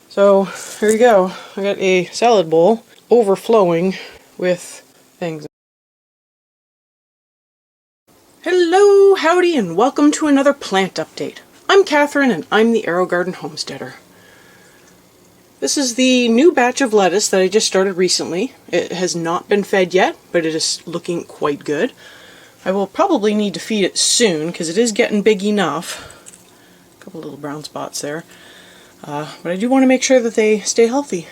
So here you go. I got a salad bowl overflowing with things. Hello, howdy, and welcome to another plant update. I'm Catherine and I'm the Aerogarden homesteader. This is the new batch of lettuce that I just started recently. It has not been fed yet, but it is looking quite good. I will probably need to feed it soon because it is getting big enough. A couple little brown spots there. But I do want to make sure that they stay healthy.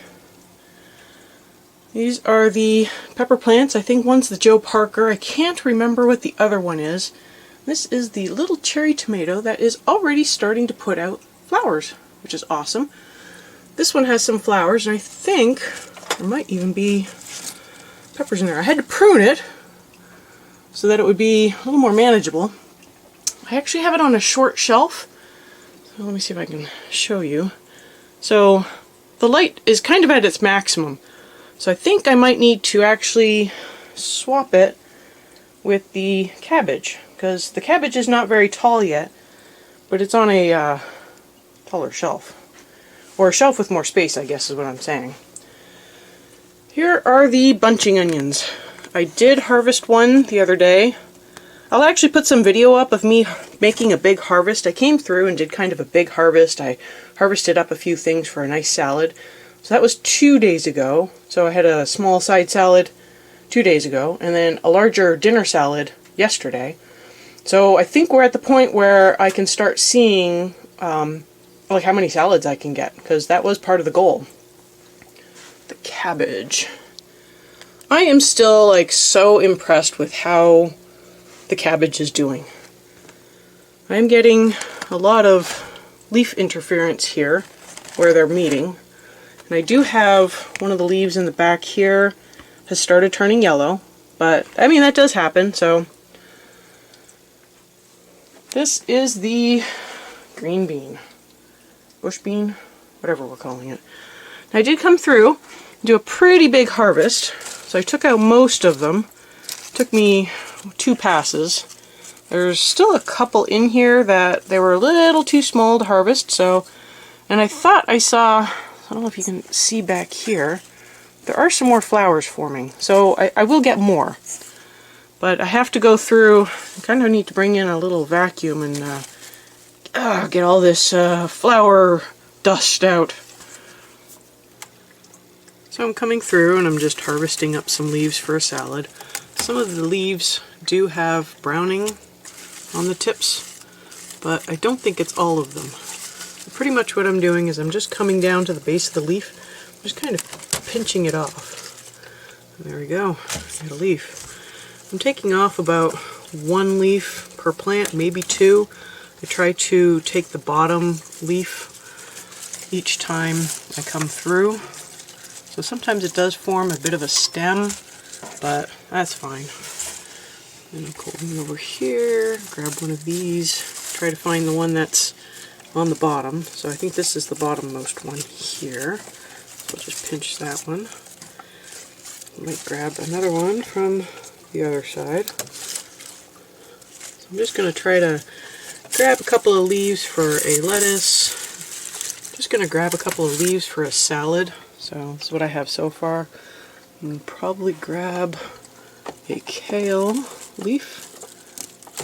These are the pepper plants. I think one's the Joe Parker. I can't remember what the other one is. This is the little cherry tomato that is already starting to put out flowers, which is awesome. This one has some flowers, and I think there might even be peppers in there. I had to prune it so that it would be a little more manageable. I actually have it on a short shelf. So let me see if I can show you. So the light is kind of at its maximum. So I think I might need to actually swap it with the cabbage, because the cabbage is not very tall yet, but it's on a taller shelf. Or a shelf with more space, I guess is what I'm saying. Here are the bunching onions. I did harvest one the other day. I'll actually put some video up of me making a big harvest. I came through and did kind of a big harvest. I harvested up a few things for a nice salad. So that was 2 days ago. So I had a small side salad 2 days ago, and then a larger dinner salad yesterday. So I think we're at the point where I can start seeing like how many salads I can get, because that was part of the goal. The cabbage. I am still like so impressed with how the cabbage is doing. I'm getting a lot of leaf interference here where they're meeting. And I do have one of the leaves in the back here has started turning yellow, but I mean that does happen. So this is the green bean, bush bean, whatever we're calling it. I did come through, do a pretty big harvest, so I took out most of them. It took me 2 passes. There's still a couple in here that they were a little too small to harvest, so, and I thought I saw, I don't know if you can see back here, there are some more flowers forming, so I will get more. But I have to go through, I kind of need to bring in a little vacuum and get all this flower dust out. So I'm coming through and I'm just harvesting up some leaves for a salad. Some of the leaves do have browning on the tips, but I don't think it's all of them. Pretty much what I'm doing is I'm just coming down to the base of the leaf, just kind of pinching it off. And there we go, got a leaf. I'm taking off about 1 leaf per plant, maybe 2. I try to take the bottom leaf each time I come through. So sometimes it does form a bit of a stem, but that's fine. And I'm going over here, grab one of these, try to find the one that's on the bottom. So I think this is the bottommost one here. So I'll just pinch that one. I might grab another one from the other side. So I'm just going to try to grab a couple of leaves for a lettuce. Just going to grab a couple of leaves for a salad. So this is what I have so far. And probably grab a kale leaf.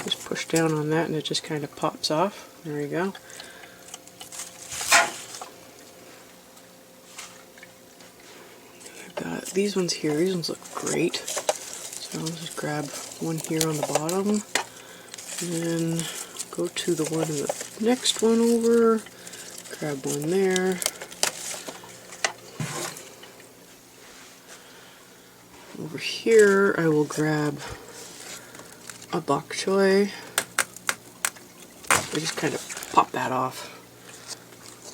Just push down on that and it just kind of pops off. There we go. I've got these ones here. These ones look great. So I'll just grab one here on the bottom. And then go to the one in the next one over. Grab one there. Over here, I will grab a bok choy. I just kind of pop that off.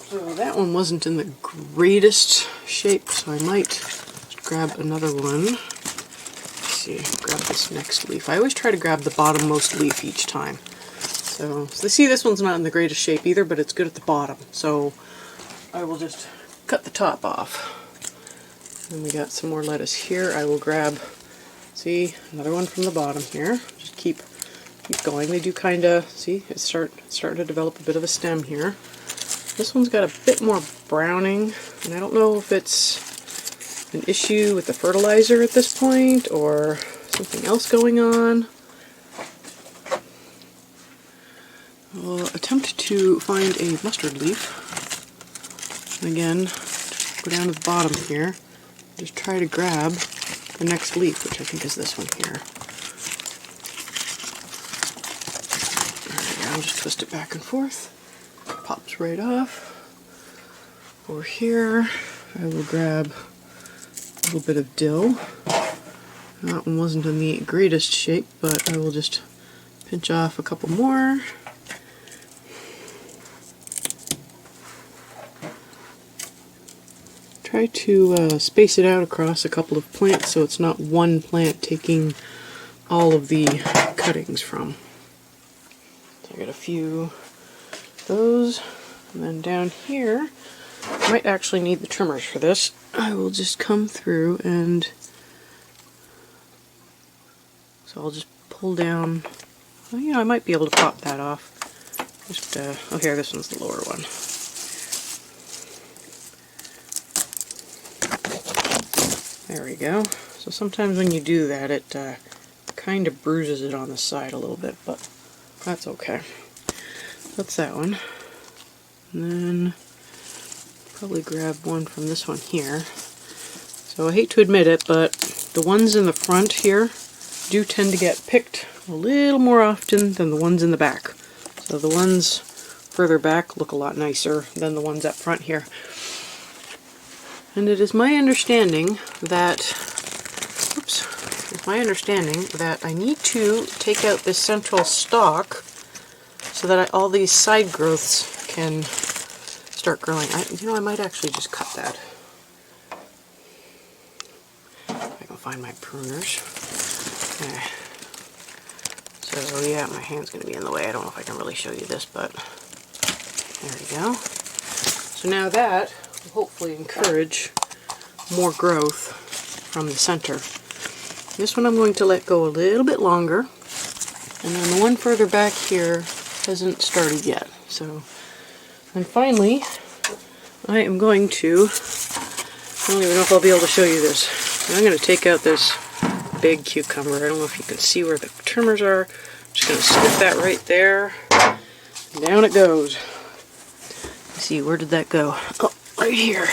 So that one wasn't in the greatest shape, so I might just grab another one. Let's see, grab this next leaf. I always try to grab the bottommost leaf each time. So see, this one's not in the greatest shape either, but it's good at the bottom. So I will just cut the top off. And we got some more lettuce here. I will grab, see, another one from the bottom here. Just keep going. They do kind of, see, it's starting to develop a bit of a stem here. This one's got a bit more browning, and I don't know if it's an issue with the fertilizer at this point or something else going on. I'll attempt to find a mustard leaf. And again, just go down to the bottom here. Just try to grab the next leaf, which I think is this one here. There we go, just twist it back and forth. Pops right off. Over here, I will grab a little bit of dill. That one wasn't in the greatest shape, but I will just pinch off a couple more. Try to space it out across a couple of plants so it's not one plant taking all of the cuttings from. So I got a few of those, and then down here, I might actually need the trimmers for this. I will just come through and so I'll just pull down. Well, you know, I might be able to pop that off. Just oh, here, this one's the lower one. There we go. So sometimes when you do that, it kind of bruises it on the side a little bit, but that's okay. That's that one. And then probably grab one from this one here. So I hate to admit it, but the ones in the front here do tend to get picked a little more often than the ones in the back. So the ones further back look a lot nicer than the ones up front here. And it is my understanding that, it's my understanding that I need to take out this central stalk so that all these side growths can start growing. You know, I might actually just cut that. If I can find my pruners. Okay. So yeah, my hand's going to be in the way. I don't know if I can really show you this, but there we go. So now that will hopefully encourage more growth from the center. This one I'm going to let go a little bit longer, and then the one further back here hasn't started yet. So, and finally, I am going to, I don't even know if I'll be able to show you this. I'm going to take out this big cucumber. I don't know if you can see where the trimmers are. I'm just going to snip that right there. Down it goes. Let's see, where did that go? Oh, right here.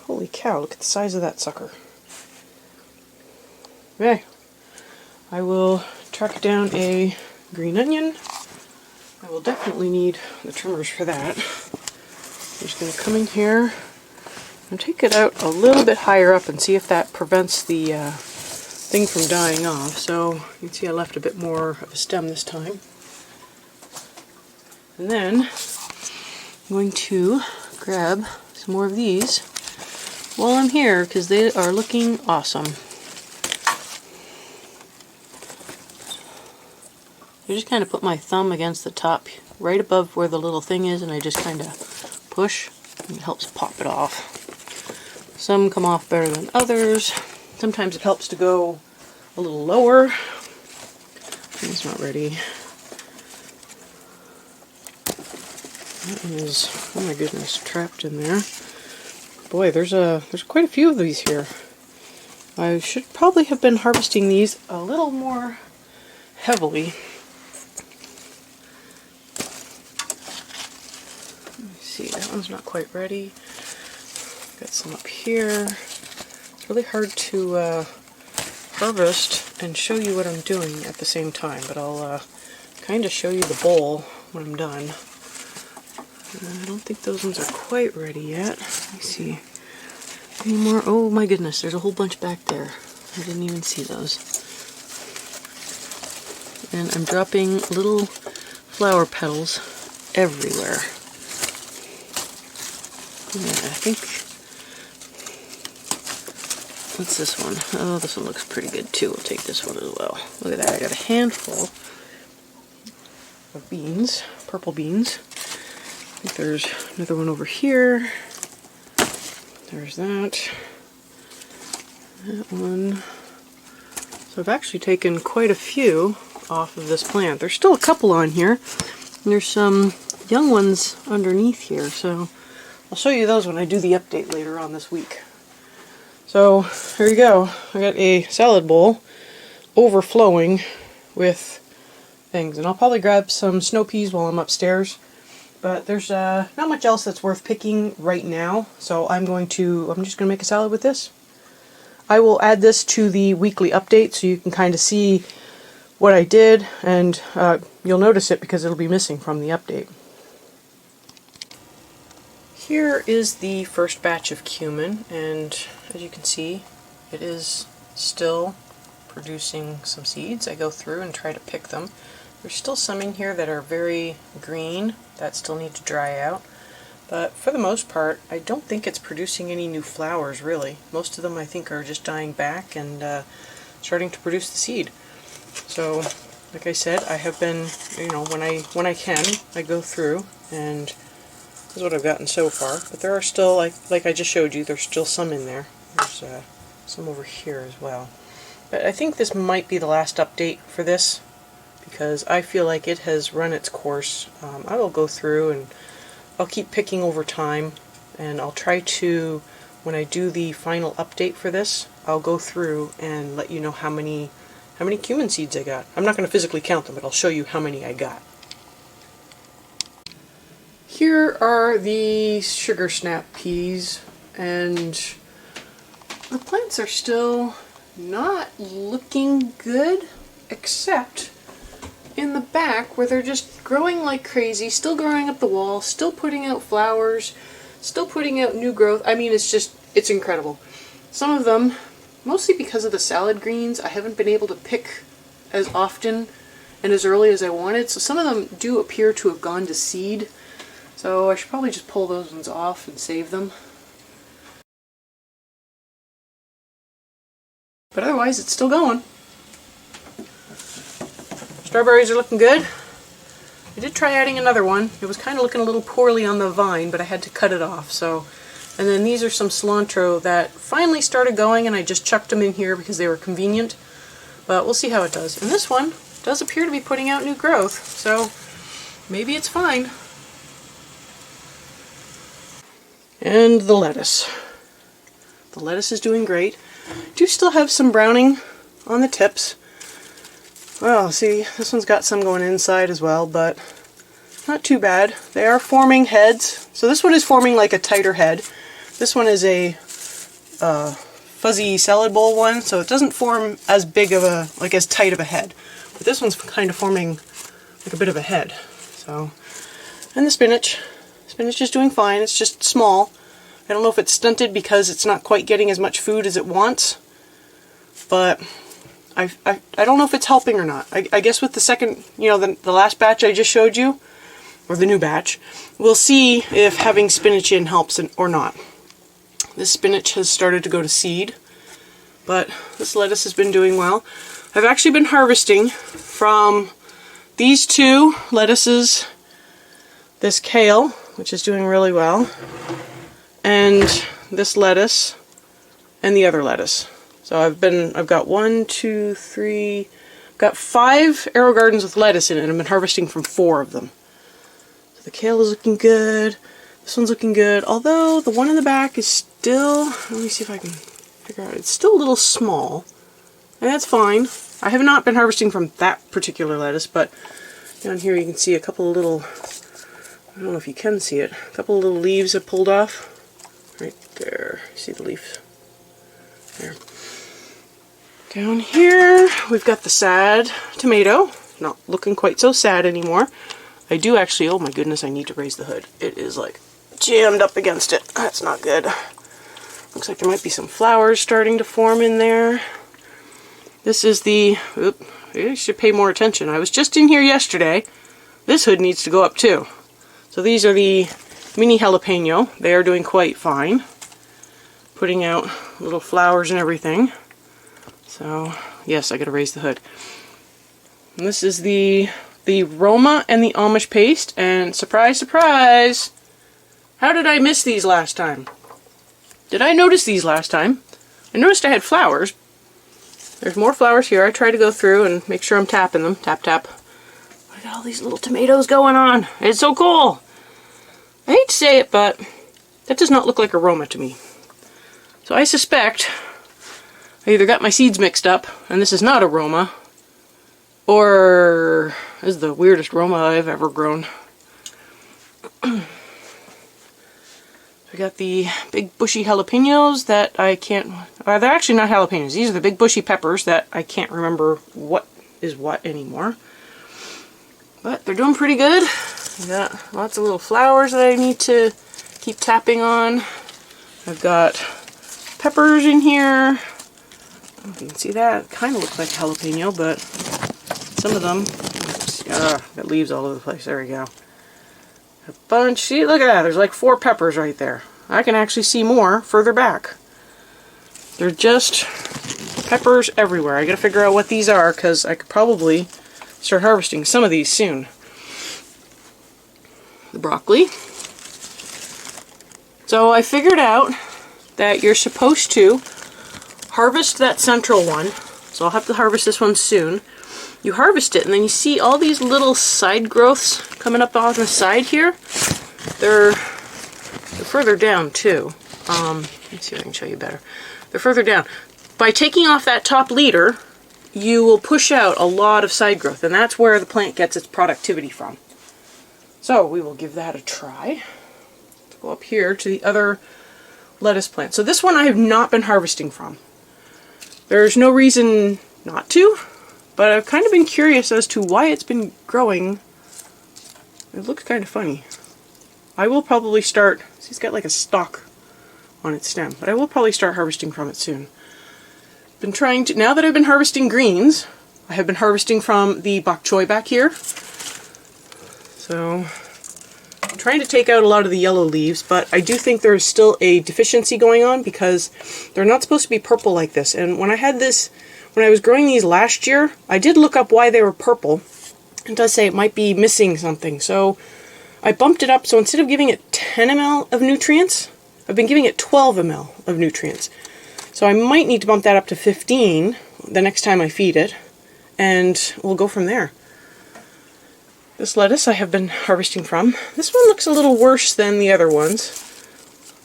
Holy cow, look at the size of that sucker. Okay. I will track down a green onion. I will definitely need the trimmers for that. I'm just going to come in here and take it out a little bit higher up and see if that prevents the thing from dying off. So you can see I left a bit more of a stem this time. And then I'm going to grab some more of these while I'm here because they are looking awesome. I just kind of put my thumb against the top right above where the little thing is, and I just kind of push and it helps pop it off. Some come off better than others. Sometimes it helps to go a little lower. It's not ready. That one is, oh my goodness, trapped in there. Boy, there's quite a few of these here. I should probably have been harvesting these a little more heavily. Let me see, that one's not quite ready. Got some up here. It's really hard to harvest and show you what I'm doing at the same time, but I'll kind of show you the bowl when I'm done. I don't think those ones are quite ready yet. Let me see. Any more? Oh my goodness, there's a whole bunch back there. I didn't even see those. And I'm dropping little flower petals everywhere. Yeah, I think... What's this one? Oh, this one looks pretty good too. We'll take this one as well. Look at that, I got a handful of beans, purple beans. I think there's another one over here. There's that. That one. So I've actually taken quite a few off of this plant. There's still a couple on here. There's some young ones underneath here, so I'll show you those when I do the update later on this week. So here you go. I got a salad bowl overflowing with things, and I'll probably grab some snow peas while I'm upstairs. But there's not much else that's worth picking right now, so I'm just gonna make a salad with this. I will add this to the weekly update so you can kind of see what I did, and you'll notice it because it'll be missing from the update. Here is the first batch of cumin, and as you can see, it is still producing some seeds. I go through and try to pick them. There's still some in here that are very green that still need to dry out, but for the most part I don't think it's producing any new flowers really. Most of them I think are just dying back and starting to produce the seed. So like I said, I have been, when I can, I go through, and this is what I've gotten so far, but there are still, like I just showed you, there's still some in there. There's some over here as well. But I think this might be the last update for this, because I feel like it has run its course. I will go through and I'll keep picking over time, and I'll try to, when I do the final update for this, I'll go through and let you know how many cumin seeds I got. I'm not going to physically count them, but I'll show you how many I got. Here are the sugar snap peas, and the plants are still not looking good, except in the back where they're just growing like crazy, still growing up the wall, still putting out flowers, still putting out new growth. I mean, it's incredible. Some of them, mostly because of the salad greens, I haven't been able to pick as often and as early as I wanted, so some of them do appear to have gone to seed, so I should probably just pull those ones off and save them. But otherwise, it's still going. Strawberries are looking good. I did try adding another one. It was kind of looking a little poorly on the vine, but I had to cut it off. So, and then these are some cilantro that finally started going, and I just chucked them in here because they were convenient. But we'll see how it does. And this one does appear to be putting out new growth, so maybe it's fine. And the lettuce. The lettuce is doing great. Do still have some browning on the tips. Well, see, this one's got some going inside as well, but not too bad. They are forming heads. So this one is forming like a tighter head. This one is a fuzzy salad bowl one, so it doesn't form as big of a, as tight of a head. But this one's kind of forming like a bit of a head. So, and the spinach. Spinach is doing fine. It's just small. I don't know if it's stunted because it's not quite getting as much food as it wants, but I don't know if it's helping or not. I guess with the second, the last batch I just showed you, or the new batch, we'll see if having spinach in helps or not. This spinach has started to go to seed, but this lettuce has been doing well. I've actually been harvesting from these two lettuces, this kale, which is doing really well, and this lettuce, and the other lettuce. So I've got 5 Aerogardens with lettuce in it, and I've been harvesting from 4 of them. So the kale is looking good. This one's looking good, although the one in the back is still, let me see if I can figure out, it's still a little small, and that's fine. I have not been harvesting from that particular lettuce, but down here you can see a couple of little, I don't know if you can see it, a couple of little leaves I pulled off. Right there, see the leaf? There. Down here, we've got the sad tomato. Not looking quite so sad anymore. I do actually, oh my goodness, I need to raise the hood. It is like jammed up against it. That's not good. Looks like there might be some flowers starting to form in there. This is the, I should pay more attention. I was just in here yesterday. This hood needs to go up too. So these are the mini jalapeno. They are doing quite fine. Putting out little flowers and everything. So, yes, I gotta raise the hood. And this is the Roma and the Amish paste, and surprise, surprise! How did I miss these last time? Did I notice these last time? I noticed I had flowers. There's more flowers here. I try to go through and make sure I'm tapping them. Tap, tap. I got all these little tomatoes going on. It's so cool. I hate to say it, but that does not look like aroma to me. So I suspect I either got my seeds mixed up, and this is not aroma, or this is the weirdest aroma I've ever grown. We got the big bushy jalapenos that I can't, they're actually not jalapenos. These are the big bushy peppers that I can't remember what is what anymore. But they're doing pretty good. I got lots of little flowers that I need to keep tapping on. I've got peppers in here. I don't know if you can see that. It kind of looks like jalapeno, but some of them, got leaves all over the place. There we go. A bunch. See, look at that. There's like 4 peppers right there. I can actually see more further back. They're just peppers everywhere. I gotta figure out what these are because I could probably start harvesting some of these soon. The broccoli. So I figured out that you're supposed to harvest that central one. So I'll have to harvest this one soon. You harvest it and then you see all these little side growths coming up on the side here. They're further down too. Let's see if I can show you better. They're further down. By taking off that top leader, you will push out a lot of side growth, and that's where the plant gets its productivity from. So we will give that a try. Let's go up here to the other lettuce plant. So this one I have not been harvesting from. There's no reason not to, but I've kind of been curious as to why it's been growing. It looks kind of funny. I will probably start, see, it's got like a stalk on its stem, but I will probably start harvesting from it soon. Been trying to, now that I've been harvesting greens, I have been harvesting from the bok choy back here. So I'm trying to take out a lot of the yellow leaves, but I do think there's still a deficiency going on because they're not supposed to be purple like this. And when I had this, when I was growing these last year, I did look up why they were purple. It does say it might be missing something. So I bumped it up, so instead of giving it 10 ml of nutrients, I've been giving it 12 ml of nutrients. So I might need to bump that up to 15 the next time I feed it, and we'll go from there. This lettuce I have been harvesting from. This one looks a little worse than the other ones,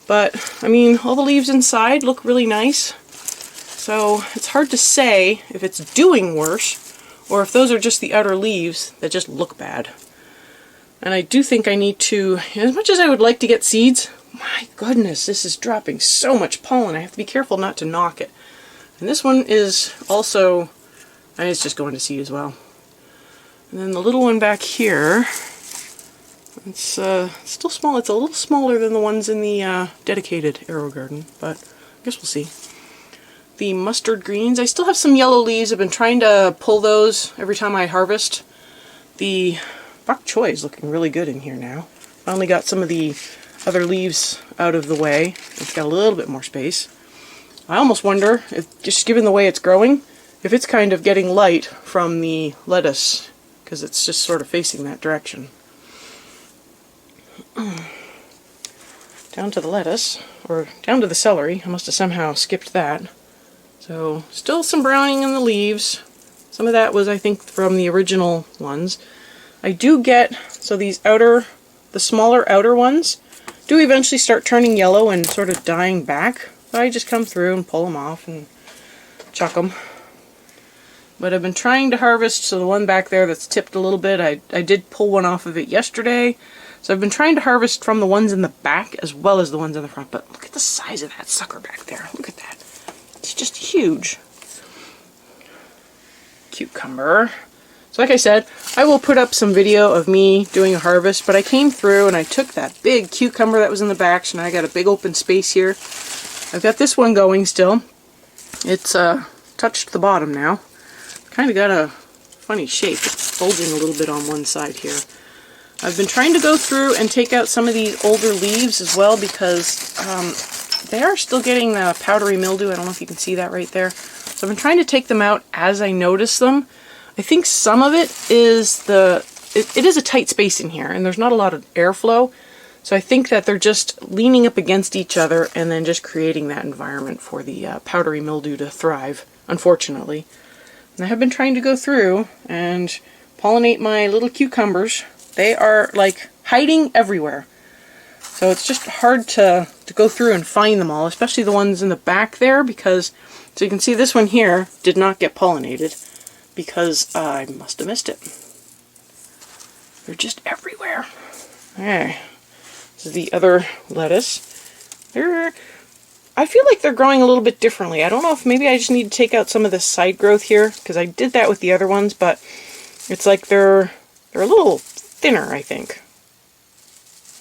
but I mean, all the leaves inside look really nice. So it's hard to say if it's doing worse or if those are just the outer leaves that just look bad. And I do think I need to, as much as I would like to get seeds, my goodness, this is dropping so much pollen. I have to be careful not to knock it. And this one is also, it's just going to seed as well. And then the little one back here, it's still small. It's a little smaller than the ones in the dedicated Aerogarden, but I guess we'll see. The mustard greens, I still have some yellow leaves. I've been trying to pull those every time I harvest. The bok choy is looking really good in here now. Finally got some of the other leaves out of the way. It's got a little bit more space. I almost wonder if, just given the way it's growing, if it's kind of getting light from the lettuce, because it's just sort of facing that direction. Down to the lettuce, or down to the celery. I must have somehow skipped that. So, still some browning in the leaves. Some of that was, I think, from the original ones. I do get, so these outer, the smaller outer ones, do eventually start turning yellow and sort of dying back. But I just come through and pull them off and chuck them. But I've been trying to harvest, so the one back there that's tipped a little bit, I did pull one off of it yesterday. So I've been trying to harvest from the ones in the back as well as the ones in the front. But look at the size of that sucker back there. Look at that. It's just huge. Cucumber. So like I said, I will put up some video of me doing a harvest, but I came through and I took that big cucumber that was in the back, so now I got a big open space here. I've got this one going still. It's touched the bottom now. Kind of got a funny shape. It's bulging a little bit on one side here. I've been trying to go through and take out some of these older leaves as well because they are still getting the powdery mildew. I don't know if you can see that right there. So I've been trying to take them out as I notice them. I think some of it is it is a tight space in here and there's not a lot of airflow. So I think that they're just leaning up against each other and then just creating that environment for the powdery mildew to thrive, unfortunately. And I have been trying to go through and pollinate my little cucumbers. They are like hiding everywhere. So it's just hard to go through and find them all, especially the ones in the back there, because, so you can see this one here did not get pollinated because I must have missed it. They're just everywhere. Okay, this is the other lettuce. I feel like they're growing a little bit differently. I don't know if maybe I just need to take out some of this side growth here, because I did that with the other ones, but it's like they're a little thinner, I think.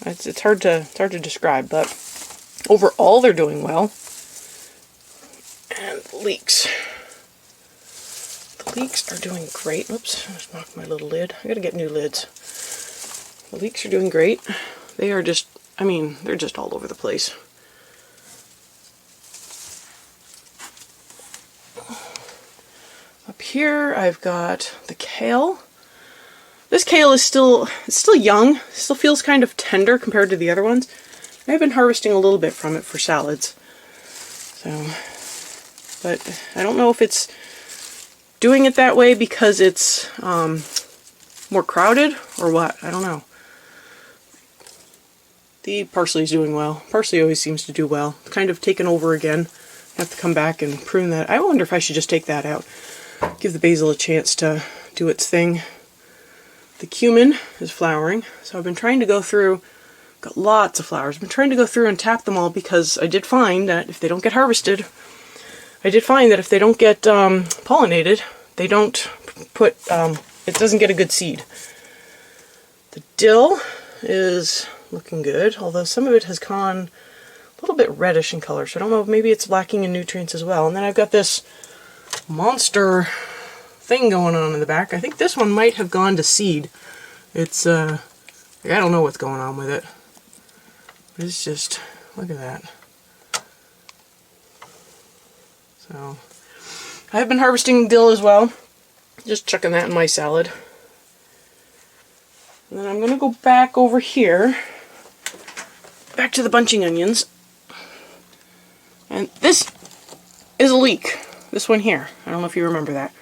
It's hard to describe, but overall they're doing well. And the leeks. The leeks are doing great. Oops, I just knocked my little lid. I gotta get new lids. The leeks are doing great. They are just, I mean, they're just all over the place. Up here I've got the kale. This kale is still young, still feels kind of tender compared to the other ones. I've been harvesting a little bit from it for salads. So, but I don't know if it's doing it that way because it's more crowded or what. I don't know. The parsley's doing well. Parsley always seems to do well. It's kind of taken over again. I have to come back and prune that. I wonder if I should just take that out. Give the basil a chance to do its thing. The cumin is flowering, so I've been trying to go through, got lots of flowers, I've been trying to go through and tap them all because I did find that if they don't get harvested, it pollinated, they don't put, it doesn't get a good seed. The dill is looking good, although some of it has gone a little bit reddish in color, so I don't know, maybe it's lacking in nutrients as well. And then I've got this monster thing going on in the back. I think this one might have gone to seed. It's I don't know what's going on with it. It's just, look at that. So I've been harvesting dill as well, just chucking that in my salad. And then I'm going to go back over here, back to the bunching onions, and this is a leek, this one here. I don't know if you remember that.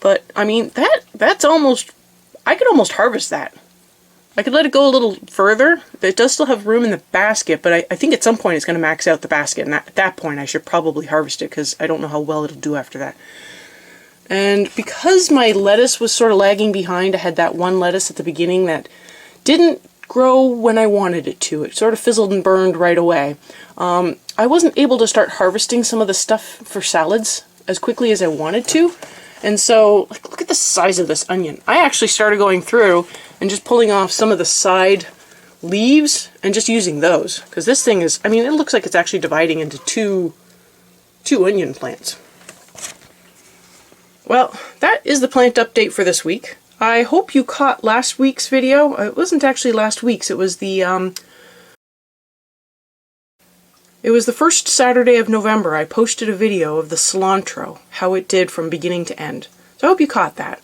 But, I mean, that's almost, I could almost harvest that. I could let it go a little further. It does still have room in the basket, but I think at some point it's going to max out the basket, and at that point I should probably harvest it, because I don't know how well it'll do after that. And because my lettuce was sort of lagging behind, I had that one lettuce at the beginning that didn't grow when I wanted it to. It sort of fizzled and burned right away. I wasn't able to start harvesting some of the stuff for salads as quickly as I wanted to. And so, like, look at the size of this onion. I actually started going through and just pulling off some of the side leaves and just using those. Because this thing is, I mean, it looks like it's actually dividing into two onion plants. Well, that is the plant update for this week. I hope you caught last week's video. It wasn't actually last week's, it was the first Saturday of November. I posted a video of the cilantro, how it did from beginning to end. So I hope you caught that.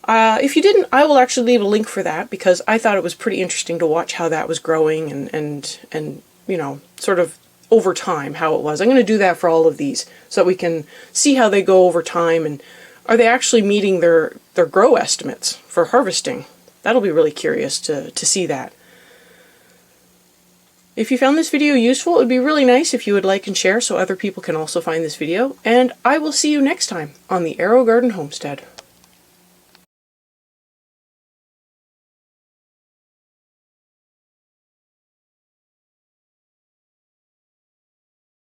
If you didn't, I will actually leave a link for that, because I thought it was pretty interesting to watch how that was growing and you know, sort of over time, how it was. I'm going to do that for all of these so that we can see how they go over time, and are they actually meeting their grow estimates for harvesting. That'll be really curious to see that. If you found this video useful, it would be really nice if you would like and share so other people can also find this video, and I will see you next time on the Aerogarden Homestead.